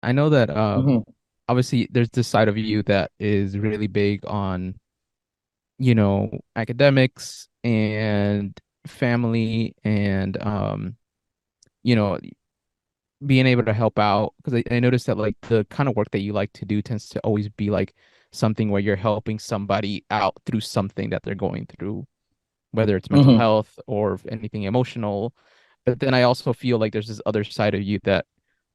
I know that Hmm. obviously there's this side of you that is really big on, academics and family and you know, being able to help out because I noticed that like the kind of work that you like to do tends to always be like something where you're helping somebody out through something that they're going through, whether it's mental Hmm. health or anything emotional. But then I also feel like there's this other side of you that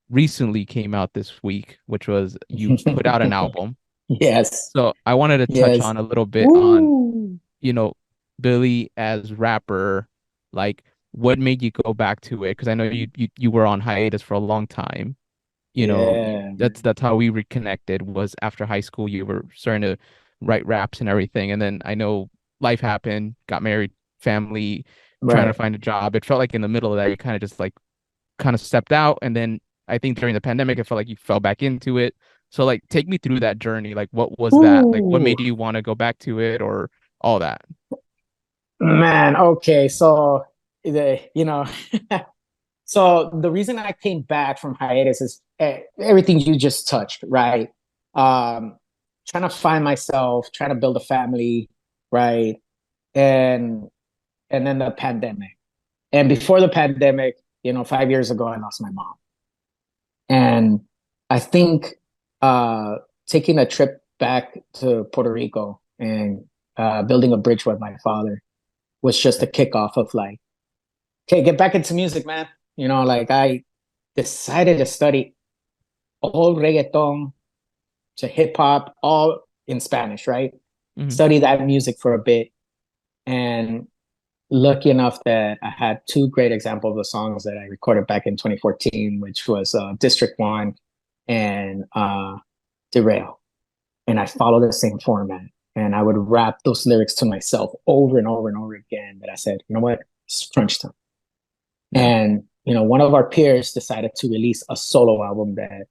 recently came out this week, which was you put out an album. Yes. So I wanted to touch Yes. on a little bit on, Woo. you know, Billy as rapper, like what made you go back to it? Because I know you were on hiatus for a long time. Yeah. That's how we reconnected was after high school. You were starting to write raps and everything, and then I know life happened, got married, family, trying to Right. find a job. It felt like in the middle of that, you kind of just like kind of stepped out, and then I think during the pandemic, it felt like you fell back into it. So like, take me through that journey. Like, what was that? Like, what Ooh, made you want to go back to it, or all that? man. Okay. So the. So the reason I came back from hiatus is everything you just touched, right? Um, Trying to find myself, trying to build a family, right? And and then the pandemic. And before the pandemic, 5 years ago, I lost my mom. And I think taking a trip back to Puerto Rico and building a bridge with my father was just a kickoff of like, okay, get back into music, man. Like I decided to study all reggaeton to hip hop, all in Spanish, right? Hmm. Study that music for a bit. And lucky enough that I had two great examples of songs that I recorded back in 2014, which was District 1 and Derail. And I followed the same format. And I would rap those lyrics to myself over and over and over again. That I said, you know what? It's crunch time. Yeah. And, one of our peers decided to release a solo album that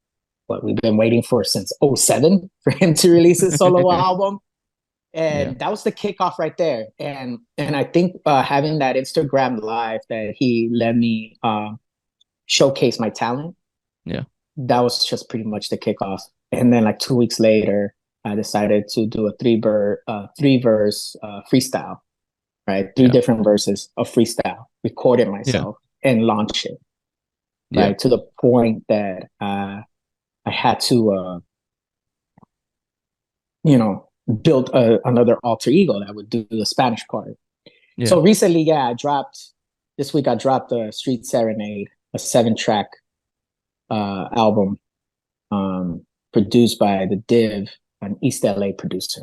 what we've been waiting for since '07 for him to release his solo album. Yeah. And that was the kickoff right there. And I think having that Instagram live that he let me showcase my talent, Yeah. that was just pretty much the kickoff. And then like 2 weeks later, I decided to do a three verse freestyle, right? Three Yeah. different verses of freestyle, record it Yeah. myself and launch it, Yeah. right? To the point that I had to, you know, build another alter ego that would do the Spanish part. Yeah. So recently, yeah, this week I dropped the Street Serenade, a 7 track album produced by the Div, an East LA producer.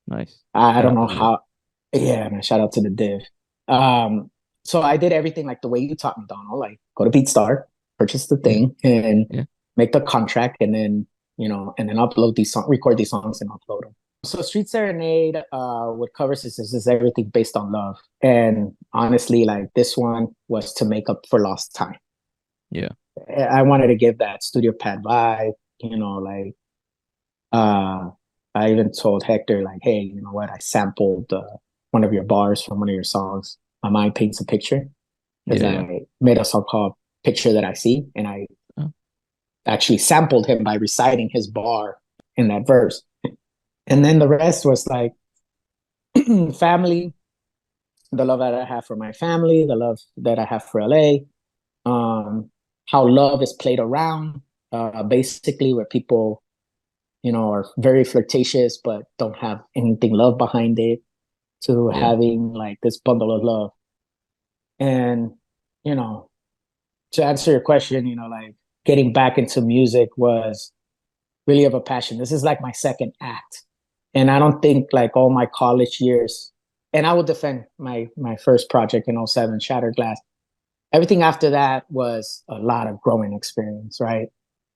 Nice. I Shout don't out know to the how, yeah, man, shout out to the Div. Um, so I did everything like the way you taught me, Donald, like go to BeatStar, purchase the Yeah. thing, and Yeah. make the contract, and then, and then upload these songs, record these songs and upload them. So Street Serenade, what covers is everything based on love. And honestly, like this one was to make up for lost time. Yeah. I wanted to give that studio pad vibe, like uh I even told Hector, like, hey, you know what? I sampled one of your bars from one of your songs. My mind paints a picture because Yeah. Yeah. I made a song called Picture That I See, and I Oh, actually sampled him by reciting his bar in that verse. And then the rest was like family, the love that I have for my family, the love that I have for LA, how love is played around, basically where people, are very flirtatious but don't have anything love behind it, to yeah. having like this bundle of love. And, you know, to answer your question, like getting back into music was really of a passion. This is like my second act. And I don't think like all my college years, and I will defend my first project in '07, Shattered Glass. Everything after that was a lot of growing experience, right?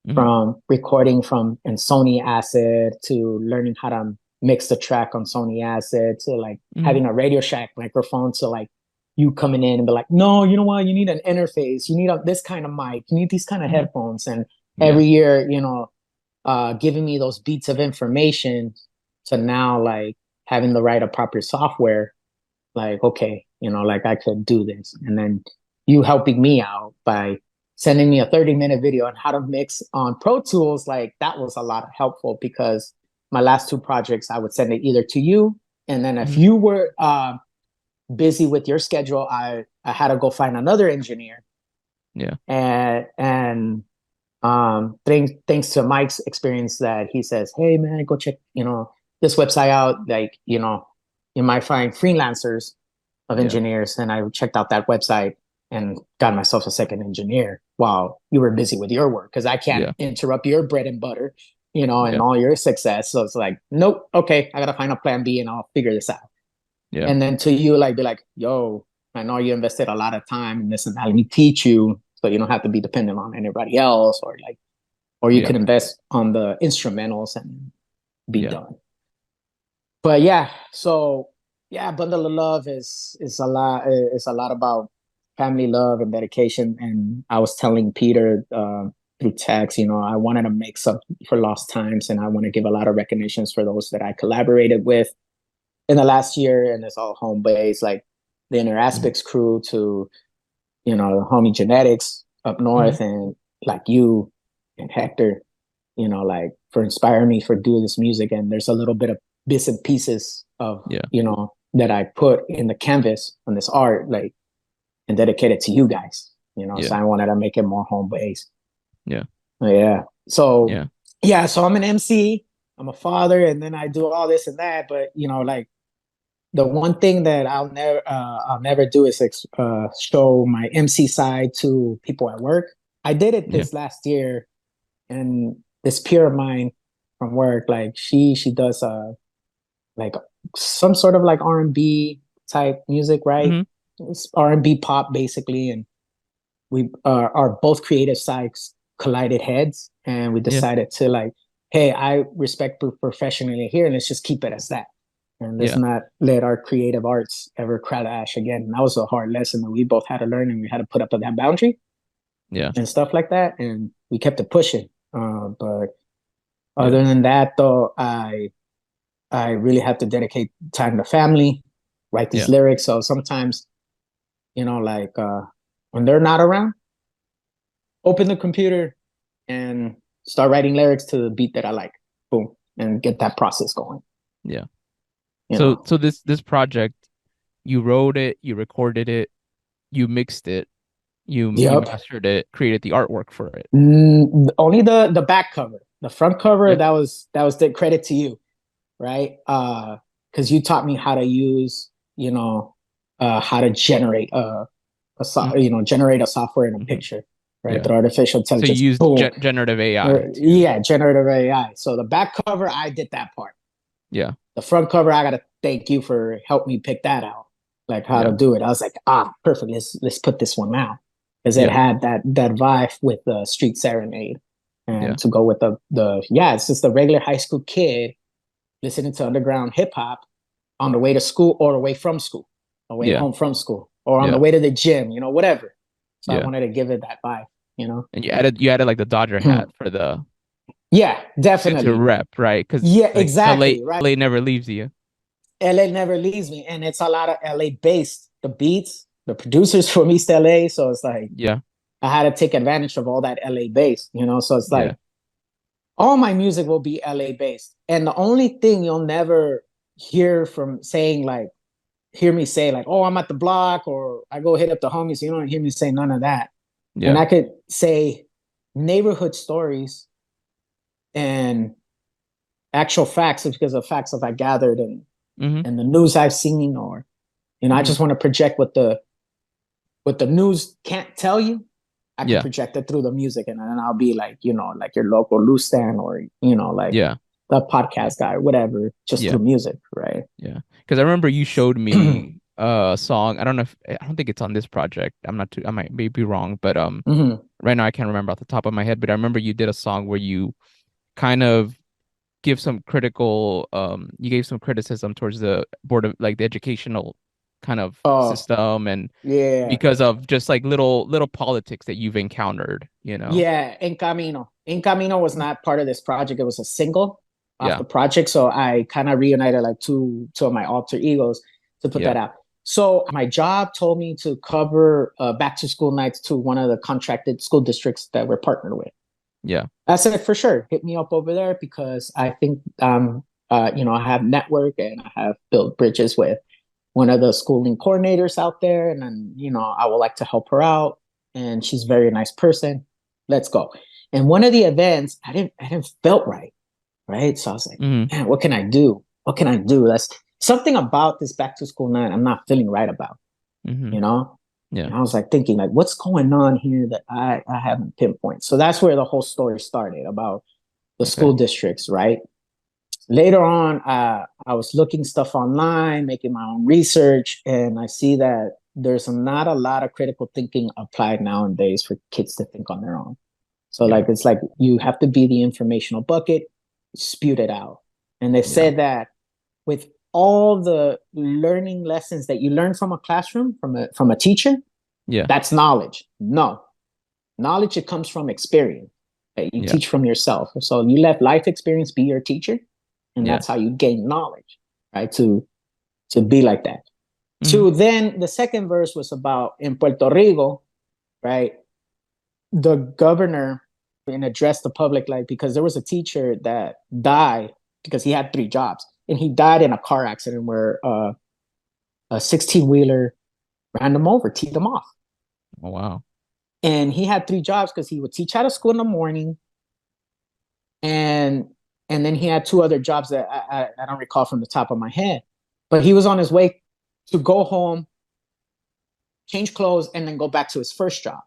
Hmm. From recording from in Sony Acid to learning how to mix the track on Sony Acid to like Hmm. having a Radio Shack microphone to like you coming in and be like, no, you know what? You need an interface. You need this kind of mic. You need these kind of Hmm. headphones. And Yeah. every year, giving me those beats of information to now like having the right appropriate software, like, okay, like I could do this. And then you helping me out by sending me a 30-minute video on how to mix on Pro Tools, like that was a lot helpful because my last two projects, I would send it either to you, and then if Hmm. you were busy with your schedule, I had to go find another engineer, Yeah. and thanks to Mike's experience that he says, hey man, go check this website out, like you might find freelancers of Yeah. engineers, and I checked out that website and got myself a second engineer while you were busy with your work because I can't Yeah. interrupt your bread and butter, and Yeah. all your success. So it's like, nope, okay, I gotta find a plan B and I'll figure this out. Yeah. And then to you, like, be like, yo, I know you invested a lot of time in this and that. Let me teach you so you don't have to be dependent on anybody else, or you Yeah. can invest on the instrumentals and be Yeah. done. But yeah, so yeah, Bundle of Love is a lot about family love and dedication. And I was telling Peter through text, I wanted to make some for lost times, and I want to give a lot of recognitions for those that I collaborated with in the last year, and it's all home based, like the Inner Hmm. Aspects crew to the homie Genetics up Hmm. north, and like you and Hector, like for inspiring me for doing this music. And there's a little bit of bits and pieces of Yeah. that I put in the canvas on this art, like, and dedicate it to you guys. So Yeah. I wanted to make it more home based. Yeah. Yeah. So Yeah. yeah, so I'm an MC, I'm a father, and then I do all this and that. But like the one thing that I'll never do is show my MC side to people at work. I did it Yeah. this last year, and this peer of mine from work, like she does like some sort of like R&B type music, right? Hmm. It's R&B pop basically, and we are both creative sides collided heads, and we Yeah. decided to like, hey, I respect professionally here, and let's just keep it as that, and let's Yeah. not let our creative arts ever crash again. And that was a hard lesson that we both had to learn, and we had to put up with that boundary Yeah. and stuff like that, and we kept it pushing. But Yeah. other than that, though, I really have to dedicate time to family, write these Yeah. lyrics. So sometimes, like when they're not around, open the computer and start writing lyrics to the beat that I like. Boom, and get that process going. Yeah. You So know. so this project, you wrote it, you recorded it, you mixed it, you Yep. mastered it, created the artwork for it. Only the back cover, the front cover. Yeah. That was the credit to you, right? Because you taught me how to use, how to generate Hmm. generate a software in a Hmm. picture, right? Yeah. The artificial So you intelligence, used boom. generative AI to, Yeah, generative AI. So the back cover, I did that part. yeah. The front cover, I gotta thank you for helping me pick that out, like how to Yeah. do it. I was like, perfect. Let's put this one out because it Yeah. had that vibe with the Street Serenade, and Yeah. to go with the yeah, it's just the regular high school kid listening to underground hip hop on the way to school or away from school, away Yeah. home from school, or on the Yeah. way to the gym, whatever. So I Yeah. wanted to give it that vibe. And you added like the Dodger hat for the Yeah, to definitely. rep, right? Because Yeah, like LA exactly. Right. LA never leaves you. LA never leaves me, and it's a lot of LA based. The beats, the producers from East LA, so it's like Yeah. I had to take advantage of all that LA based. So it's Yeah. like all my music will be LA based, and the only thing you'll never hear from saying like hear me say like, oh, I'm at the block or I go hit up the homies. You don't hear me say none of that, and Yeah. I could say neighborhood stories and actual facts because of facts that I gathered Hmm. and the news I've seen, or I Hmm. just want to project what the news can't tell you. I can Yeah. project it through the music, and then I'll be like, like your local news stand, or like Yeah. the Yeah. podcast guy, or whatever, just Yeah. through music, right? Yeah. Because I remember you showed me a song. I don't think it's on this project. I might be wrong, but Mm-hmm. right now I can't remember off the top of my head, but I remember you did a song where you kind of you gave some criticism towards the board of like the educational kind of Oh system, and yeah, because of just like little politics that you've encountered. yeah. In Camino was not part of this project. It was a single off Yeah. the project, so I kind of reunited like two of my alter egos to put Yeah. that out. So my job told me to cover back to school nights to one of the contracted school districts that we're partnered with. Yeah. I said, for sure, hit me up over there because I think, I have network and I have built bridges with one of the schooling coordinators out there. And then, I would like to help her out. And she's a very nice person. Let's go. And one of the events, I didn't felt right. Right. So I was like, Hmm. man, what can I do? What can I do? That's something about this back to school night I'm not feeling right about, Hmm. you know? Yeah. And I was like thinking, like, what's going on here that I haven't pinpointed? So that's where the whole story started about the Okay. school districts, right? Later on, I was looking stuff online, making my own research, and I see that there's not a lot of critical thinking applied nowadays for kids to think on their own. So Yeah. like it's like you have to be the informational bucket, spewed it out. And they Yeah. said that with all the learning lessons that you learn from a classroom, from a teacher, Yeah. that's knowledge. No, knowledge it comes from experience that you Yeah. teach from yourself. So you let life experience be your teacher, and Yeah. that's how you gain knowledge, right? To be like that. Hmm. So then the second verse was about in Puerto Rico, right? The governor and addressed the public like because there was a teacher that died because he had three jobs and he died in a car accident where a 16-wheeler ran him over, teed him off. Oh, wow. And he had three jobs because he would teach out of school in the morning and and then he had two other jobs that I don't recall from the top of my head. But he was on his way to go home, change clothes, and then go back to his first job,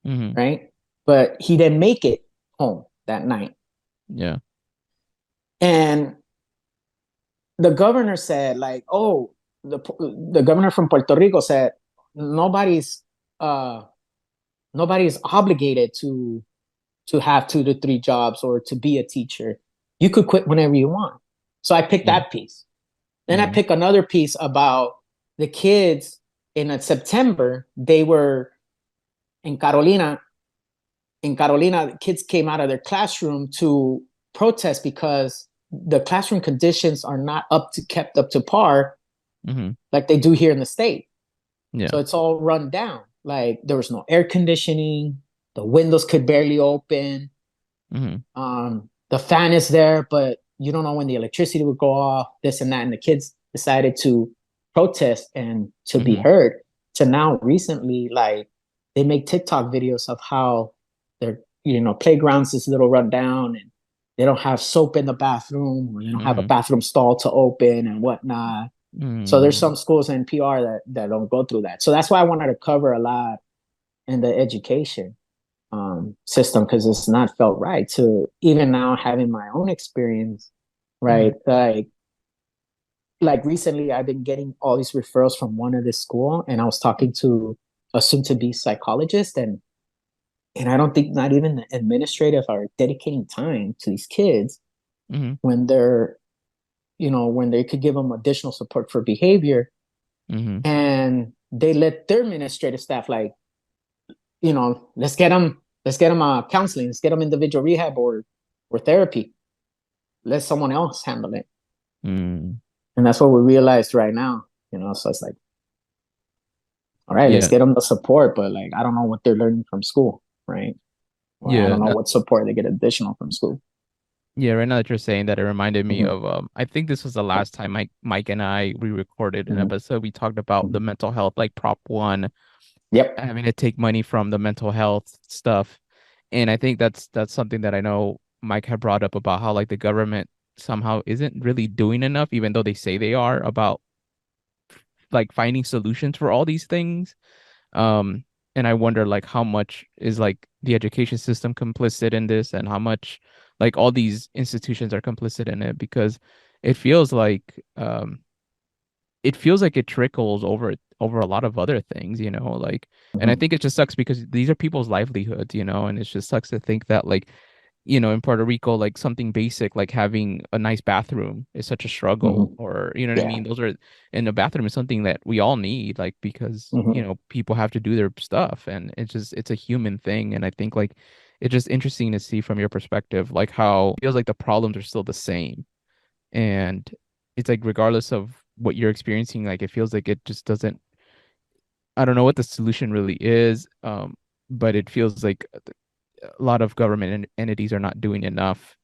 Hmm. right? But he didn't make it home that night. Yeah. And the governor said, like, oh, the governor from Puerto Rico said, nobody's uh nobody's obligated to have 2 to 3 jobs or to be a teacher. You could quit whenever you want. So I picked Yeah. that piece. Then I Hmm. picked another piece about the kids in September. They were in Carolina. In Carolina, kids came out of their classroom to protest because the classroom conditions are not kept up to par Hmm. like they do here in the state. Yeah. So it's all run down. Like there was no air conditioning, the windows could barely open. Hmm. The fan is there, but you don't know when the electricity would go off, this and that. And the kids decided to protest and to be Hmm. heard. To now recently, like they make TikTok videos of how their playgrounds is a little run down and they don't have soap in the bathroom or they don't have a Hmm. bathroom stall to open and whatnot. So there's Hmm. some schools in PR that don't go through that. So that's why I wanted to cover a lot in the education system because it's not felt right to even now having my own experience, Hmm. right? Like recently I've been getting all these referrals from one of this school and I was talking to a soon to be psychologist and I don't think not even the administrative are dedicating time to these kids Hmm. when they're when they could give them additional support for behavior Hmm. and they let their administrative staff like let's get them counseling, let's get them individual rehab or therapy, let someone else handle it. Hmm. And that's what we realized right now, so it's like, all right, let's Yeah. get them the support, but like I don't know what they're learning from school, right? Or I Yeah. don't know what support they get additional from school. Yeah, right now that you're saying that, it reminded me Mm-hmm. of I think this was the last time Mike and I re-recorded an Mm-hmm. episode. We talked about the Mm-hmm. mental health, like Prop One, Yep. having to take money from the mental health stuff. And I think that's something that I know Mike had brought up about how like the government somehow isn't really doing enough, even though they say they are, about like finding solutions for all these things. Um, and I wonder like how much is like the education system complicit in this and how much like all these institutions are complicit in it because it feels like um it feels like it trickles over a lot of other things, like, and I Mm-hmm. think it just sucks because these are people's livelihoods, and it just sucks to think that like, in Puerto Rico, like something basic like having a nice bathroom is such a struggle, Mm-hmm. or you know what I Yeah. mean? Those are, and the bathroom is something that we all need, like because Mm-hmm. people have to do their stuff, and it's a human thing, and I think like it's just interesting to see from your perspective, like how it feels like the problems are still the same, and it's like regardless of what you're experiencing, like it feels like it just doesn't, I don't know what the solution really is, but it feels like a lot of government entities are not doing enough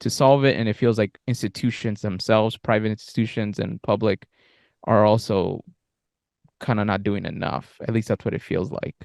to solve it, and it feels like institutions themselves, private institutions and public, are also kind of not doing enough. At least that's what it feels like.